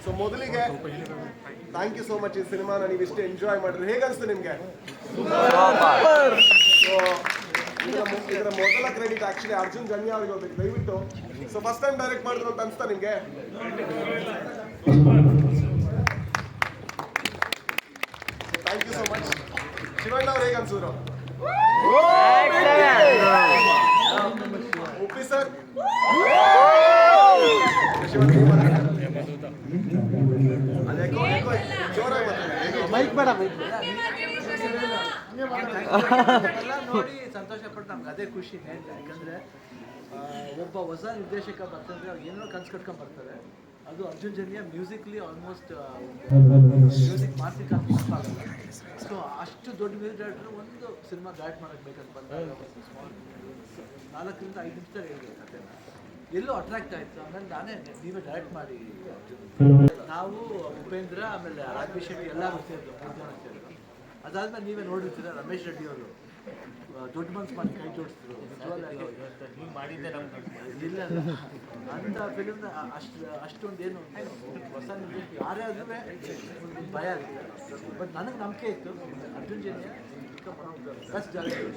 So ಮೊದಲಿಗೆ thank you so much. ಈ ಸಿನಿಮಾನ ನೀವು ಇಷ್ಟು ಎಂಜಾಯ್ ಮಾಡಿದ್ರೆ ಹೇಗೆ ಅನಿಸ್ತು ನಿಮಗೆ? ಸೊ ಇದರ ಮೊದಲ ಕ್ರೆಡಿಟ್ ಆಕ್ಚುಲಿ ಅರ್ಜುನ್ ಜನ್ಯ ಅವ್ರಿಗೆ ಹೋಗ್ಬೇಕು ದಯವಿಟ್ಟು. ಸೊ ಫಸ್ಟ್ ಟೈಮ್ ಡೈರೆಕ್ಟ್ ಮಾಡಿದ್ರು ಅಂತ ಅನಿಸ್ತಾ ನಿಮಗೆ? Thank you so much. Shivanna ಅವ್ರು ಹೇಗೆ ಅನ್ಸಿದ್ರು? ಉಪ್ಪಿ ಸರ್ ಮೈಕ್ ಬೇಡ ನೋಡಿ ಸಂತೋಷ ಪಟ್ಟು ನಮ್ಗೆ ಅದೇ ಖುಷಿನೇ. ಯಾಕಂದ್ರೆ ಒಬ್ಬ ಹೊಸ ನಿರ್ದೇಶಕ ಬರ್ತಂದ್ರೆ ಅವ್ರು ಏನೋ ಕನ್ಸು ಕಟ್ಕೊಂಡ್ ಬರ್ತಾರೆ. ಅದು Arjun Janya musically almost music ಮಾರ್ಸಿಕ್ ಆಗಲ್ಲ. ಸೊ ಅಷ್ಟು ದೊಡ್ಡ ಮ್ಯೂಸಿಕ್ ಡೈರೆಕ್ಟರ್ ಒಂದು ಸಿನಿಮಾ ಡೈರೆಕ್ಟ್ ಮಾಡಕ್ಕೆ ಬೇಕಂತ ಬಂದಾಗ 4 ರಿಂದ 5 ನಿಮಿಷ ಹೇಳಿದೆ ಕಥೆನ. ಎಲ್ಲೋ ಅಟ್ರಾಕ್ಟ್ ಆಯಿತು. ಆಮೇಲೆ ನಾನೇ ನೀವೇ ಡೈರೆಕ್ಟ್ ಮಾಡಿ ನಾವು ಉಪೇಂದ್ರ ಆಮೇಲೆ ಆರ್ಬಿ ಶೆಟ್ಟಿ ಎಲ್ಲರೂ ಸೇರಿದ್ರು, 3 ಜನ ಸೇರಿದ್ರು. ಅದಾದ್ಮೇಲೆ ನೀವೇ ನೋಡಿರ್ತೀರ ರಮೇಶ್ ರೆಡ್ಡಿ ಅವರು ದೊಡ್ಡ ಮನ್ಸು ಮಾಡಿ ಕೈ ಜೋಡಿಸಿದ್ರು. ಇಲ್ಲ ಅಂತ ಫಿಲ್ಮ್ನ ಅಷ್ಟೊಂದೇನು ಹೊಸ ನಿರ್ದೇಶಕ ಯಾರೇ ಆದ್ರೂ ಒಂದು ಭಯ ಆಗುತ್ತೆ. ಬಟ್ ನನಗೆ ನಂಬಿಕೆ ಇತ್ತು ಅರ್ಜುನ್ ಜನ್ಯ ಬೆಸ್ಟ್ ಡೈರೆಕ್ಟರ್.